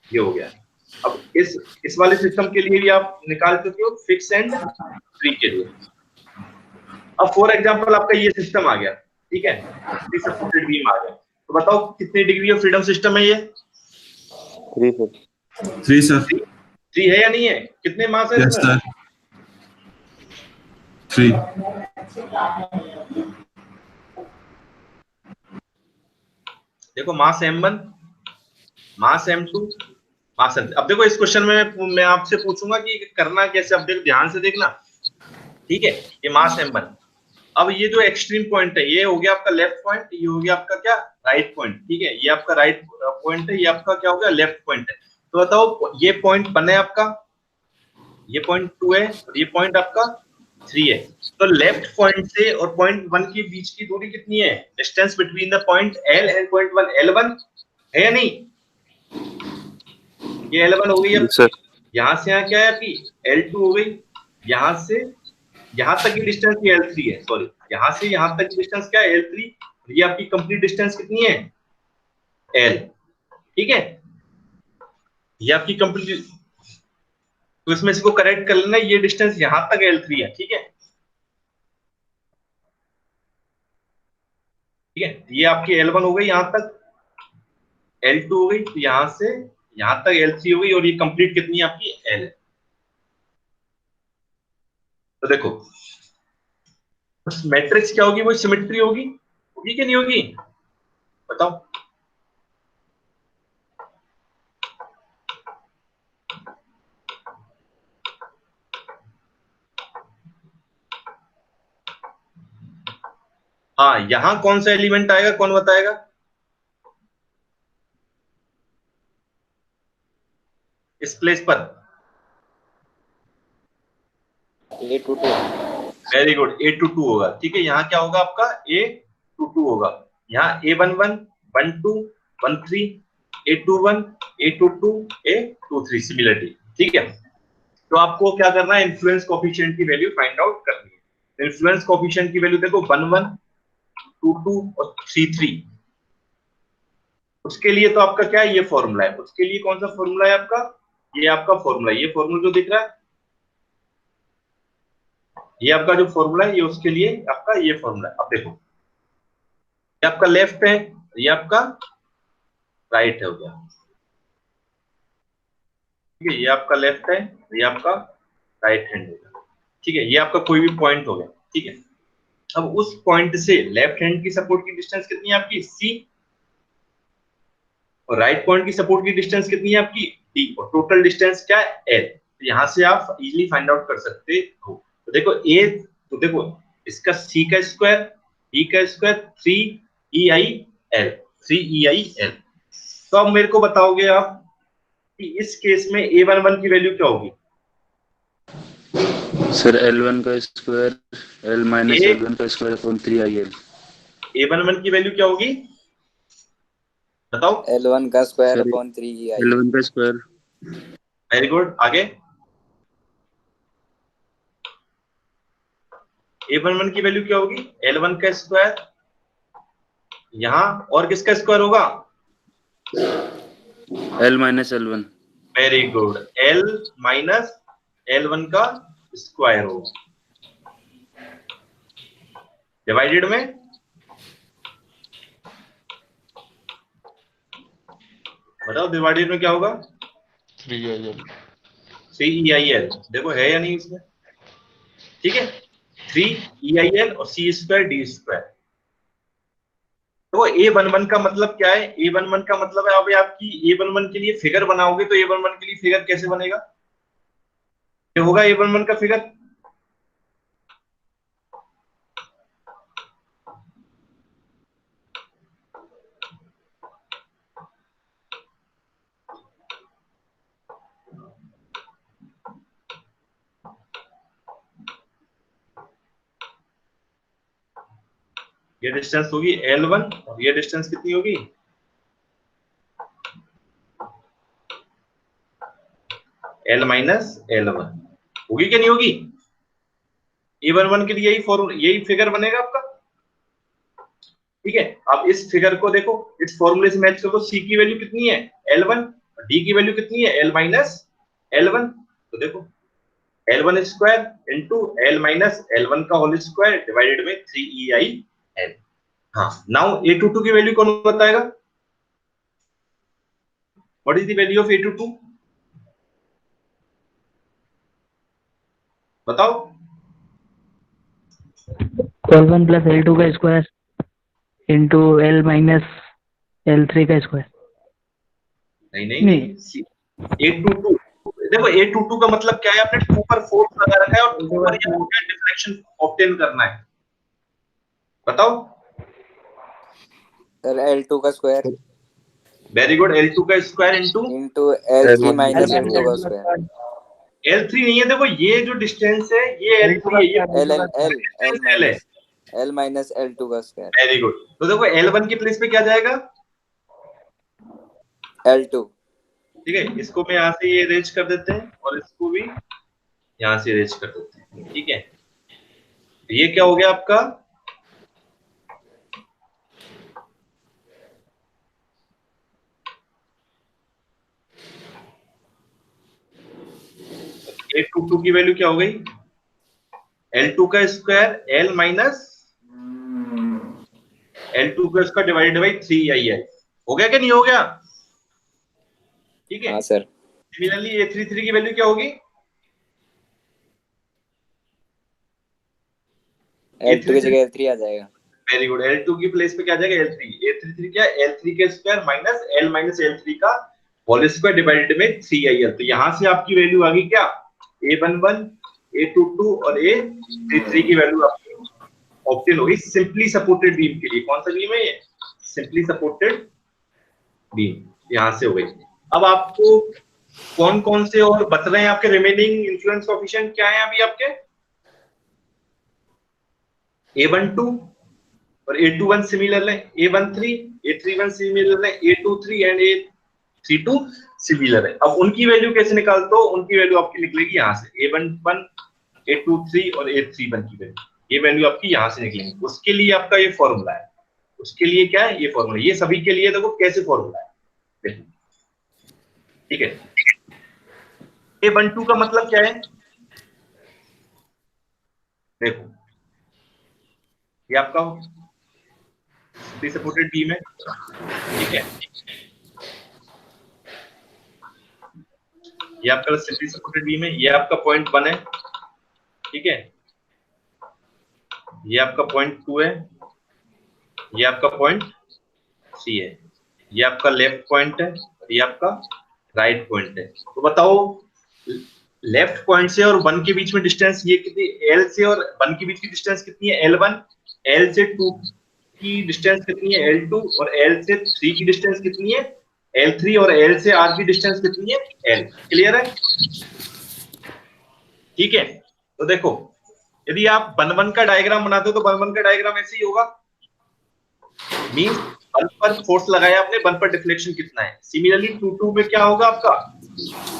ये हो गया। अब इस वाले सिस्टम के लिए भी आप निकाल चुके हो फिक्स एंड फ्री के लिए। अब फॉर एग्जांपल आपका ये सिस्टम आ गया, ठीक है, फ्री सपोर्टेड बीम आ गया। तो बताओ कितनी डिग्री ऑफ फ्रीडम सिस्टम है ये, 3 सर। 3 सर। 3 है या नहीं है, कितने मास है यस इसमें, सर 3। देखो मास M1, मास M2, मास M3। अब देखो इस क्वेश्चन में मैं आपसे पूछूंगा कि करना कैसे, अब देखो ध्यान से देखना। ठीक है, ये मास M1। अब ये जो एक्सट्रीम पॉइंट है ये हो गया आपका लेफ्ट पॉइंट, ये हो गया आपका क्या राइट पॉइंट। ठीक है, ये आपका राइट पॉइंट है, ये आपका क्या हो गया लेफ्ट पॉइंट है। तो बताओ ये पॉइंट 1 है आपका, ये पॉइंट 2 है और ये पॉइंट आपका 3 है। तो लेफ्ट पॉइंट से और पॉइंट 1 के बीच की दूरी कितनी है, distance between the point L and point 1, L1 है या नहीं, ये L1 हो गई। अब सर यहाँ से यहाँ क्या है आपकी L2 हो गई, यहाँ से यहाँ तक की डिस्टेंस ये L3 है, सॉरी यहाँ से यहाँ तक की डिस्टेंस क्या है L3, ये आपकी कंप्लीट डिस्टेंस कितनी है L। ठीक है, ये आपकी कंप्लीट, तो इसमें इसको करेक्ट कर लेना, ये डिस्टेंस यहां तक L3 है। ठीक है, ठीक है, ये आपकी L1 हो गई यहां तक, L2 हो गई, तो यहां से यहां तक L3 हो गई और ये कंप्लीट कितनी है आपकी L है। तो देखो मैट्रिक्स क्या होगी, वो सिमेट्री होगी, होगी कि नहीं होगी बताओ। हाँ, यहां कौन सा एलिमेंट आएगा, कौन बताएगा? इस प्लेस पर A22 वेरी गुड, A22 होगा। ठीक है, यहाँ क्या होगा आपका A22 होगा। यहाँ A11 12 13 A21 A22 A23 similarity. ठीक है, तो आपको क्या करना है, इन्फ्लुएंस कोफिशिएंट की वैल्यू फाइंड आउट करनी है। इन्फ्लुएंस कोफिशिएंट की वैल्यू देखो 11 22 और 33। उसके लिए तो आपका क्या है, ये फॉर्मूला है। उसके लिए कौन सा फॉर्मूला है आपका, ये आपका फॉर्मूला, ये फॉर्मूला जो दिख रहा है, ये आपका जो फॉर्मूला है, ये उसके लिए आपका ये फॉर्मूला है। अब देखो, ये आपका लेफ्ट है, ये आपका राइट है हो गया। ठीक है, ये आपका लेफ्ट है, ये आपका राइट हैंड होगा। ठीक है, ये आपका कोई भी पॉइंट हो गया। ठीक है, अब उस पॉइंट से लेफ्ट हैंड की सपोर्ट की डिस्टेंस कितनी है आपकी C, और राइट पॉइंट की सपोर्ट की डिस्टेंस कितनी है आपकी D, और टोटल डिस्टेंस क्या है L। तो यहां से आप इजीली फाइंड आउट कर सकते हो। तो देखो A, तो देखो इसका C का स्क्वायर, D का स्क्वायर 3EIL 3EIL। तो अब मेरे को बताओगे आप कि इस केस में A11 की वैल्यू क्या होगी? सर L1 का square L minus A- L1 का स्क्वायर अपॉन 3IL। A11 की वैल्यू क्या होगी बताओ। L1 का square sir upon 3EI। L1 का स्क्वायर वेरी गुड, आगे A11 की वैल्यू क्या होगी, L1 का स्क्वायर, यहां और किसका स्क्वायर होगा? L minus L1। Very good, L minus L1 का स्क्वायर होगा डिवाइडेड में, बताओ डिवाइडेड में क्या होगा? 3EIL। देखो है या नहीं इसमें? ठीक है, 3EIL और C स्क्वायर D स्क्वायर। तो A11 का मतलब क्या है, A11 का मतलब है, अब आपकी A11 के लिए फिगर बनाओगे तो A11 के लिए फिगर कैसे बनेगा, ये होगा A11 का फिगर। ये डिस्टेंस होगी L1 और ये डिस्टेंस कितनी होगी, L माइनस L1। होगी कि नहीं होगी? A11 के लिए यही फॉर्मूला, यही फिगर बनेगा आपका। ठीक है, अब इस फिगर को देखो, इस फॉर्मूले से मैच करो। C की वैल्यू कितनी है L1, D की वैल्यू कितनी है L माइनस L1। तो देखो L1 square into L minus L1 का होल स्क्वायर डिवाइडेड में 3EIL। हाँ, नाउ A22 की वैल्यू कौन बताएगा? What is the value of A22 बताओ। L1 प्लस L2 का square into L minus L3 का स्क्वायर। नहीं नहीं नहीं, A22 देखो, A22 का मतलब क्या है, आपने 2 पर फोर्स लगा रखा है और 2 पर ये डिफ्लेक्शन ऑब्टेन करना है। बताओ। सर L2 का स्क्वायर वेरी गुड, L2 का square into L3 minus L2 का स्क्वायर। L3 नहीं है, देखो ये जो डिस्टेंस है ये L3 है, ये L माइनस L2 का स्क्वायर। Very good. तो देखो L1 की प्लेस पे क्या जाएगा, L2। ठीक है, इसको मैं यहाँ से ये अरेंज कर देते हैं और इसको भी यहाँ से अरेंज कर देते हैं। ठीक है, ये क्या हो गया आपका, A22 की वैल्यू क्या हो गई, L2 का स्क्वायर L माइनस L2 का स्क्वायर डिवाइडेड बाई 3IL। हो गया कि नहीं हो गया? ठीक है। हाँ सर। सिमिलरली A33 की वैल्यू क्या होगी? L2 की जगह L3 आ जाएगा। Very good. L2 की प्लेस पे क्या आ जाएगा? L3। A33 क्या है? L3 के square minus L minus L3 का होल स्क्वायर डिवाइडेड में 3IL। तो यहां से आपकी वैल्यू आ गई क्या? A11, A22 और A33 की वैल्यू आपकी ऑब्टेन होगी सिंपली सपोर्टेड बीम के लिए। कौन सा बीम है ये? Simply supported beam. यहां से हो गई। अब आपको कौन कौन से और बच रहे हैं आपके रिमेनिंग इन्फ्लुएंस कोएफिशिएंट क्या है अभी आपके? A12 और A21 सिमिलर है, A13, A31 सिमिलर है, A23 एंड A32 सिमिलर है। अब उनकी वैल्यू कैसे निकालते हो? उनकी वैल्यू आपकी निकलेगी यहां से A11, A23 और A31 की वैल्यू। ये वैल्यू आपकी यहां से निकलेंगी। उसके लिए आपका ये फॉर्मूला है। उसके लिए क्या है? ये फॉर्मूला। ये सभी के लिए देखो कैसे फॉर्मूला है, देखो, ठीक है। A12 का मतलब क्या है? देखो, ये आपका सपोर्टेड बीम है, ठीक है। ये आपका सिंपली सपोर्टेड बीम है। ये आपका पॉइंट 1 है, ठीक है। ये आपका पॉइंट 2 है, ये आपका पॉइंट 3 है, ये आपका लेफ्ट पॉइंट है, ये आपका राइट पॉइंट है। तो बताओ लेफ्ट पॉइंट से और 1 के बीच में डिस्टेंस ये कितनी? L से और 1 के बीच की डिस्टेंस कितनी है? L1। L से 2 की डिस्टेंस कितनी है? L2। और L से 3 की डिस्टेंस कितनी है? L3। और L से R की डिस्टेंस कितनी है? L। क्लियर है? ठीक है। तो देखो, यदि आप 1-1 का डायग्राम बनाते हो तो 1-1 का डायग्राम ऐसे ही होगा। मींस 1 पर फोर्स लगाया आपने, 1 पर डिफ्लेक्शन कितना है। सिमिलरली 2-2 में क्या होगा आपका?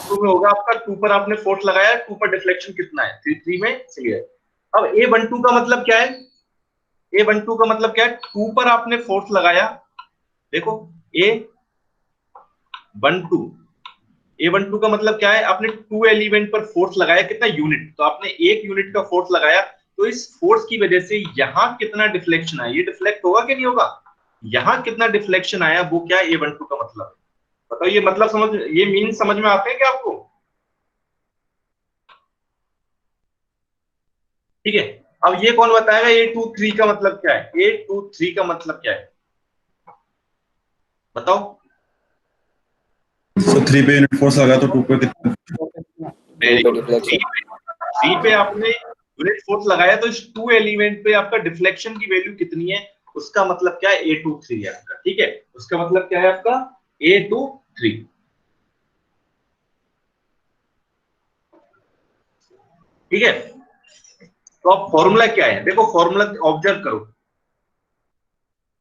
2 में होगा आपका 2 पर आपने फोर्स लगाया, 2 पर डिफ्लेक्शन कितना है? 3 में क्लियर। अब A12 का मतलब क्या है? A12 का मतलब क्या है? 2 पर आपने फोर्स लगाया, देखो A12 का मतलब क्या है? आपने 2 एलिमेंट पर फोर्स लगाया, कितना? यूनिट। तो आपने 1 यूनिट का फोर्स लगाया, तो इस फोर्स की वजह से यहां कितना डिफ्लेक्शन आया? ये डिफ्लेक्ट होगा कि नहीं होगा? यहां कितना डिफ्लेक्शन आया वो क्या है? A12 का मतलब है। बताओ, ये मतलब समझ, ये मीन समझ में आते हैं क्या आपको? ठीक है। अब ये कौन बताएगा A23 का मतलब क्या है? A23 का मतलब क्या है बताओ? तो 3 पे यूनिट फोर्स लगा तो 2 पे कितना? Very good. 3 पे आपने यूनिट फोर्स लगाया, तो इस 2 एलिमेंट पे आपका डिफ्लेक्शन की वैल्यू कितनी है? उसका मतलब क्या है? A23 है आपका, ठीक है। उसका मतलब क्या है आपका? A23। ठीक है। तो अब फॉर्मूला क्या है? देखो, फॉर्मूला ऑब्जर्व करो।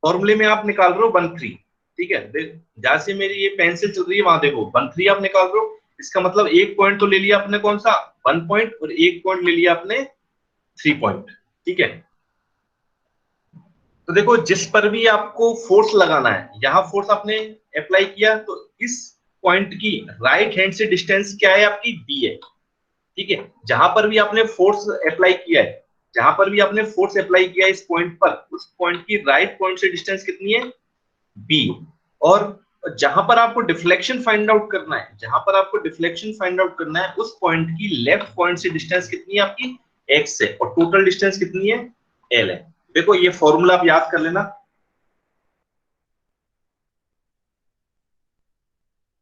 फॉर्मूले में आप निकाल रहे हो 1-3, ठीक है। जहां से मेरी ये पेंसिल चल रही है वहां देखो 1-3 आप निकाल रहे हो। इसका मतलब एक पॉइंट तो ले लिया आपने, कौन सा? 1 पॉइंट, और एक पॉइंट ले लिया आपने 3 पॉइंट, ठीक है। तो देखो, जिस पर भी आपको फोर्स लगाना है, यहां फोर्स आपने अप्लाई किया, तो इस पॉइंट की राइट हैंड से डिस्टेंस क्या है आपकी? B है, ठीक है। जहां पर भी आपने फोर्स अप्लाई किया है, जहां पर भी आपने फोर्स अप्लाई किया है इस पॉइंट पर, उस पॉइंट की राइट पॉइंट से डिस्टेंस कितनी है? B। और जहां पर आपको डिफ्लेक्शन फाइंड आउट करना है, जहां पर आपको डिफ्लेक्शन फाइंड आउट करना है, उस पॉइंट की लेफ्ट पॉइंट से डिस्टेंस कितनी है आपकी? X है। और टोटल डिस्टेंस कितनी है? L है। देखो, ये फॉर्मूला आप याद कर लेना।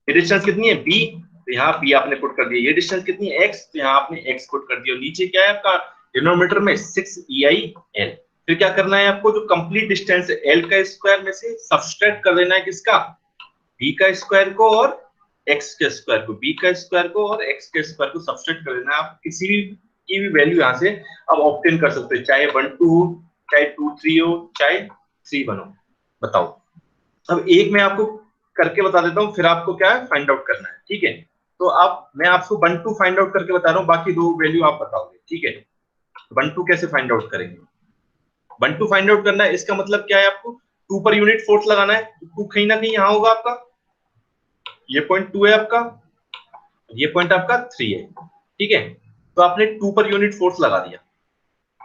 ये डिस्टेंस कितनी है? B। तो यहाँ B आपने पुट कर दिया। ये डिस्टेंस कितनी है? X। तो यहाँ आपने X पुट कर दिया। नीचे क्या है आपका? डिनोमिनेटर में 6EIL। फिर क्या करना है आपको? जो कंप्लीट डिस्टेंस है L का स्क्वायर में से सब्सट्रैक्ट कर देना है, किसका? B का स्क्वायर को और X के स्क्वायर को। B का स्क्वायर को और X के स्क्वायर को सब्सट्रैक्ट कर देना है। आप किसी भी की भी वैल्यू यहाँ से आप ऑब्टेन कर सकते हो, चाहे 1-2 हो, चाहे 2-3 हो, चाहे 3-1 हो। बताओ, अब एक मैं आपको करके बता देता हूँ, फिर आपको क्या है? फाइंड आउट करना है, ठीक है। तो अब मैं आपको 1-2 फाइंड आउट करके बता रहा हूँ, बाकी 2 वैल्यू आप बताओगे, ठीक है। 1-2 कैसे फाइंड आउट करेंगे? 1-2 फाइंड आउट करना है, इसका मतलब क्या है? आपको 2 पर यूनिट फोर्स लगाना है। 2 कहीं ना कहीं यहाँ होगा आपका। ये पॉइंट 2 है आपका, ये पॉइंट आपका 3 है, ठीक है। तो आपने 2 पर यूनिट फोर्स लगा दिया।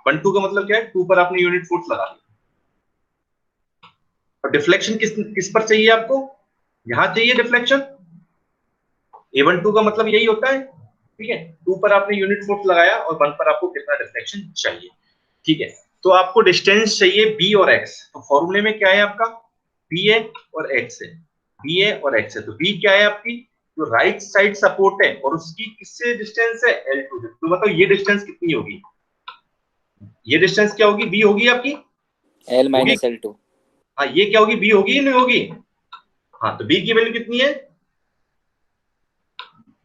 1-2 का मतलब क्या है? 2 पर आपने यूनिट फोर्स लगा दिया। और डिफ्लेक्शन किस पर चाहिए आपको? यहां चाहिए डिफ्लेक्शन, A12 का मतलब यही होता है, ठीक है। 2 पर आपने यूनिट फोर्स लगाया और 1 पर आपको कितना डिफ्लेक्शन चाहिए, ठीक है। तो आपको डिस्टेंस चाहिए b और x, तो फॉर्मूले में क्या है आपका, b है और x है, b है और x है। तो b क्या है आपकी, जो राइट साइड सपोर्ट है और उसकी किससे डिस्टेंस है, L2 से। तो मतलब ये डिस्टेंस कितनी होगी, ये डिस्टेंस क्या होगी, b होगी आपकी, L माइनस L2। हाँ ये क्या होगी, b होगी या नहीं होगी, हाँ तो b की वैल्यू कितनी है,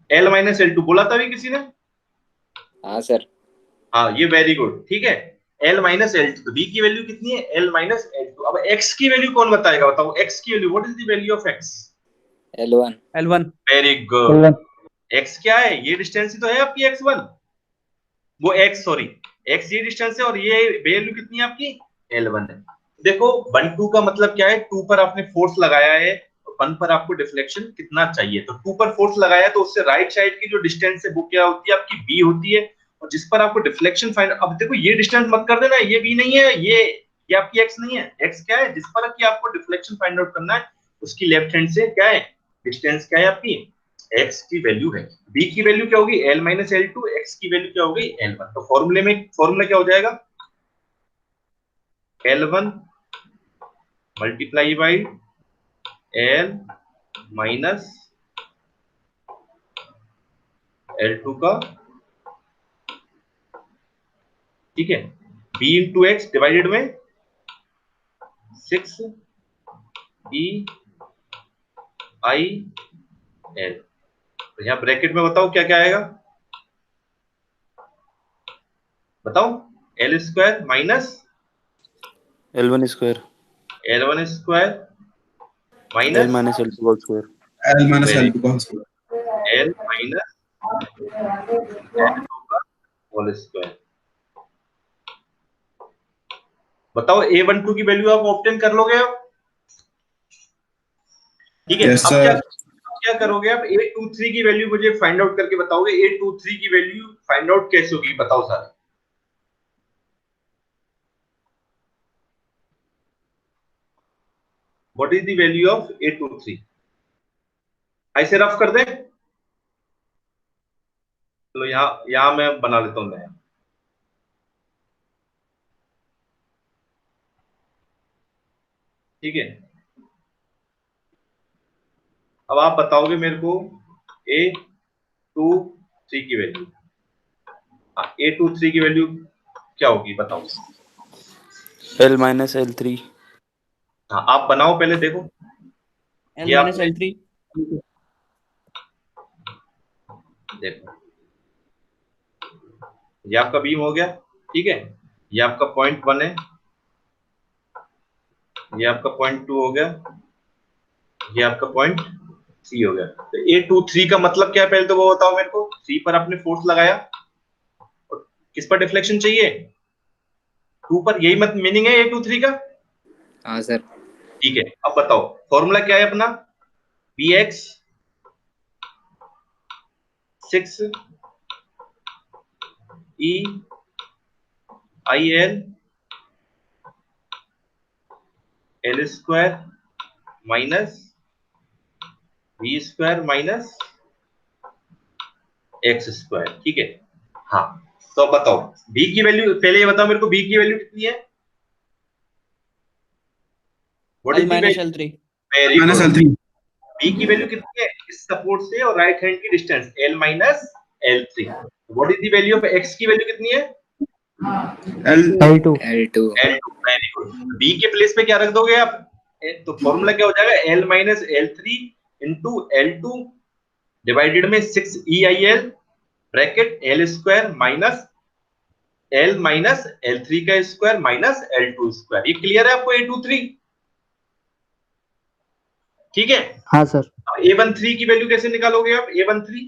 L माइनस L2 बोला था अभी किसी ने, हाँ सर। हाँ ये वेरी गुड, ठीक है। L माइनस L2, तो b की वैल्यू कितनी है, L माइनस L2। अब x की वैल्यू कौन बताएगा, बताओ x की value, what is the value of x, L1। L1। Very good. x क्या है, ये डिस्टेंस ही तो है आपकी x1, वो x सॉरी, x ये डिस्टेंस है और ये वैल्यू कितनी है आपकी, L1 है। देखो 1 2 का मतलब क्या है, 2 पर आपने फोर्स लगाया है, 1 पर आपको डिफ्लेक्शन कितना चाहिए, तो 2 पर फोर्स लगाया तो उससे राइट साइड की जो डिस्टेंस है वो क्या होती है आपकी, b होती है, और जिस पर आपको डिफ्लेक्शन फाइंड, अब देखो ये डिस्टेंस मत कर देना, ये b नहीं है, ये आपकी x नहीं है, x क्या है, जिस पर कि आपको डिफ्लेक्शन फाइंड आउट करना है, उसकी लेफ्ट हैंड से क्या है डिस्टेंस, क्या है आपकी x की वैल्यू है, b की वैल्यू क्या होगी, L माइनस L2, x की वैल्यू क्या होगी, L1। तो फॉर्मूले में फॉर्मूला क्या हो जाएगा, L1 multiply by L minus L2 का, ठीक है, b इंटू एक्स डिवाइडेड में 6 e i l। तो यहाँ ब्रैकेट में बताओ क्या क्या आएगा, बताओ, L square minus L1 square L1 square L minus minus L2 whole square. L minus Very L2 का स्क्वायर। L माइनस L2 का होल स्क्वायर। बताओ A12 की वैल्यू आप ऑब्टेन कर लोगे आप, ठीक है। यस अब क्या सर। क्या करोगे आप, A23 की वैल्यू मुझे फाइंड आउट करके बताओगे, A23 की वैल्यू फाइंड आउट कैसे होगी, बताओ सारे। What is the value of A23, ऐसे रफ कर दे, चलो यहाँ यहाँ मैं बना लेता हूँ नया, ठीक है। अब आप बताओगे मेरे को A23 की वैल्यू, A23 की वैल्यू क्या होगी बताओ, L माइनस L3। हाँ आप बनाओ पहले, देखो L ये माइनस आपने L3। देखो, ये आपका बीम हो गया, ठीक है, ये आपका पॉइंट 1 है, ये आपका पॉइंट 2 हो गया, ये आपका पॉइंट 3 हो गया। तो A23 का मतलब क्या है, पहले तो वो बताओ मेरे को, 3 पर आपने फोर्स लगाया और किस पर डिफ्लेक्शन चाहिए, 2 पर, यही मत मीनिंग है A23 का, हाँ सर। ठीक है। अब बताओ फॉर्मूला क्या है अपना, bx 6 e i l l square minus v square minus x square, ठीक है। हाँ तो अब बताओ b की वैल्यू, पहले ये बताओ मेरे को b की वैल्यू कितनी है, what L is the minus value, L3। Very minus good. L3। b की वैल्यू कितनी है, इस सपोर्ट से और राइट हैंड की distance L minus L3। What is the value of x की वैल्यू कितनी है, L L2। L2। L2, very good. b के प्लेस पे क्या रख दोगे आप, तो फॉर्मूला क्या हो जाएगा, L minus L3 into L2 divided में 6 EIL bracket L square minus L minus L3 का स्क्वायर माइनस L2 स्क्वायर। ये क्लियर है आपको A23, ठीक है। हाँ सर। अब A13 की वैल्यू कैसे निकालोगे आप, A13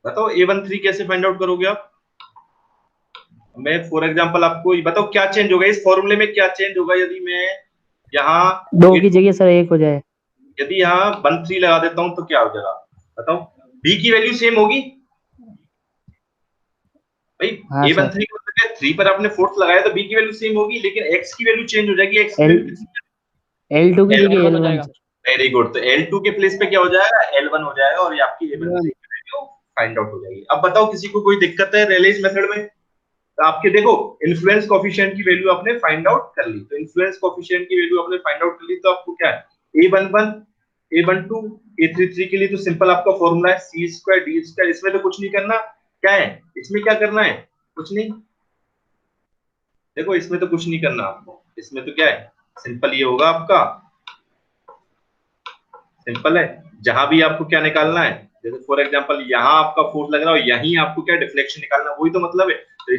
बताओ, A13 कैसे फाइंड आउट करोगे आप, मैं फॉर एग्जांपल आपको ये बताओ क्या चेंज होगा इस फॉर्मूले में, क्या चेंज होगा यदि मैं यहाँ 2 की जगह सर 1 हो जाए। यदि यहाँ 13 लगा देता हूं तो क्या हो जाएगा, बताओ, b की वैल्यू सेम होगी भाई, हाँ A13 सर। का 3 पर आपने फोर्स लगाया तो बी की वैल्यू सेम होगी, लेकिन एक्स की वैल्यू चेंज हो जाएगी। एक्स की L- वैल्यू L2 की L1 जगह हो L1 जाएगा। Very good. तो L2 के प्लेस पे क्या हो जाएगा, L1 हो जाएगा और ये आपकी A1 की वैल्यू फाइंड आउट हो जाएगी। अब बताओ किसी को कोई दिक्कत है रेलेज मेथड में? तो आपके देखो इन्फ्लुएंस कोएफिशिएंट की वैल्यू आपने फाइंड आउट कर ली, तो इन्फ्लुएंस कोएफिशिएंट की वैल्यू आपने फाइंड आउट कर ली, तो आपको क्या है A11 A12 A33 के लिए तो सिंपल आपका फॉर्मूला है c² d²। इसमें तो कुछ नहीं करना, क्या है इसमें क्या करना है, कुछ नहीं। देखो इसमें तो कुछ नहीं करना आपको, इसमें तो क्या है सिंपल ये होगा आपका, सिंपल है। जहां भी आपको क्या निकालना है, जैसे फॉर एग्जांपल यहाँ आपका फोर्स लग रहा है, यहीं आपको क्या डिफ्लेक्शन निकालना है, वही तो मतलब है। तो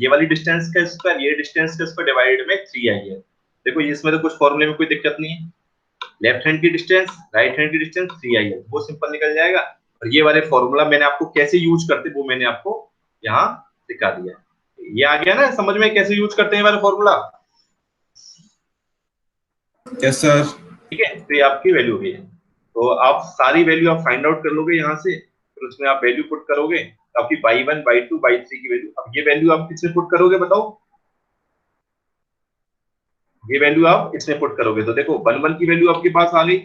ये वाली डिस्टेंस का स्क्वायर, ये डिस्टेंस का स्क्वायर डिवाइडेड में 3 आई है। देखो ये इसमें तो कुछ फॉर्मूले में कोई दिक्कत नहीं है। लेफ्ट हैंड की डिस्टेंस, राइट हैंड की डिस्टेंस 3 आई है, वो सिंपल निकल जाएगा। और ये वाले फॉर्मूला मैंने आपको कैसे यूज करते वो मैंने आपको यहाँ दिखा दिया। ये आ गया ना समझ में कैसे यूज करते हैं वाला फॉर्मूला? Yes sir. ठीक है, तो ये आपकी वैल्यू भी है। तो आप सारी वैल्यू आप फाइंड आउट कर लोगे यहाँ से, फिर उसमें आप वैल्यू पुट करोगे, तो आपकी y1 y2 y3 की वैल्यू। अब ये वैल्यू आप किसमें पुट करोगे बताओ? ये वैल्यू आप इसमें पुट करोगे तो देखो 1 की वैल्यू आपके पास आ गई,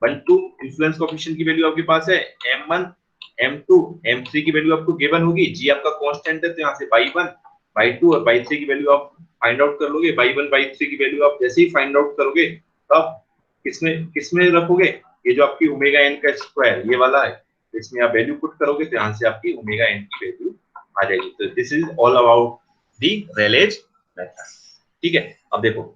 1 इन्फ्लुएंस कोएफिशिएंट की वैल्यू आपके पास है, m1 m2 m3 की वैल्यू आपको गिवन होगी, g आपका कांस्टेंट है, तो यहाँ से y1 y2 और y3 की वैल्यू आप फाइंड आउट कर लोगे। y1 y3 की वैल्यू आप जैसे ही फाइंड आउट करोगे तब किसमें किसमें रखोगे, ये जो आपकी ओमेगा n का स्क्वायर ये वाला है, इसमें आप वैल्यू पुट करोगे तो यहाँ से आपकी ओमेगा n की वैल्यू आ जाएगी। तो this is all about the Rayleigh's method. ठीक है, अब देखो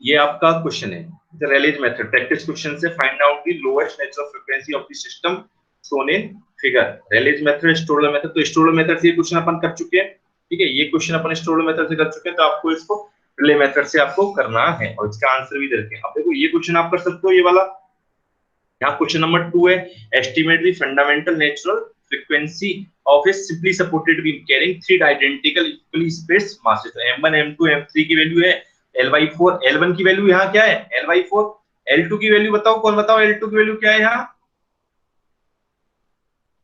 ये आपका क्वेश्चन है the Rayleigh's method practice question से find out the lowest natural frequency of the system shown in figure. Rayleigh's method, स्टोरर मेथड, तो स्टोरर मेथड से ये क्वेश्चन अपन कर चुके हैं। ठीक है, ये क्वेश्चन अपन स्टोरर मेथड से कर चुके हैं, तो आपको इसको रिले मेथड से आपको करना है और इसका आंसर भी दे रखे हैं। अब देखो ये क्वेश्चन आप कर सकते हो, ये वाला यहाँ क्वेश्चन नंबर 2 है, estimate the fundamental natural frequency of A simply supported beam carrying 3 identical equally spaced masses. तो m1 m2 m3 की वैल्यू है L/4, L1 की वैल्यू यहाँ क्या है L/4, L2 की वैल्यू बताओ, कौन बताओ L2 की वैल्यू क्या है यहाँ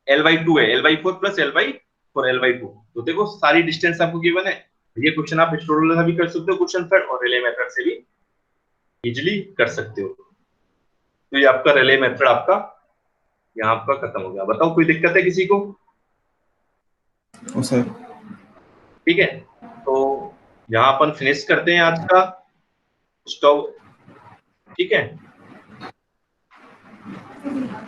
L/2 है, L/4 प्लस L/4 L/2। तो देखो सारी डिस्टेंस आपको गिवन है। ये क्वेश्चन आप हिस्टोरिकल से भी कर सकते हो क्वेश्चन थर्ड, और रिले मेथड से भी इजीली कर सकते हो। तो ये आपका रिले मेथड आपका यहाँ आपका खत्म हो गया। बताओ कोई दिक्कत है किसी को? ओ सर। ठीक है, तो यहाँ अपन फिनिश करते हैं आज का स्टॉप। ठीक है।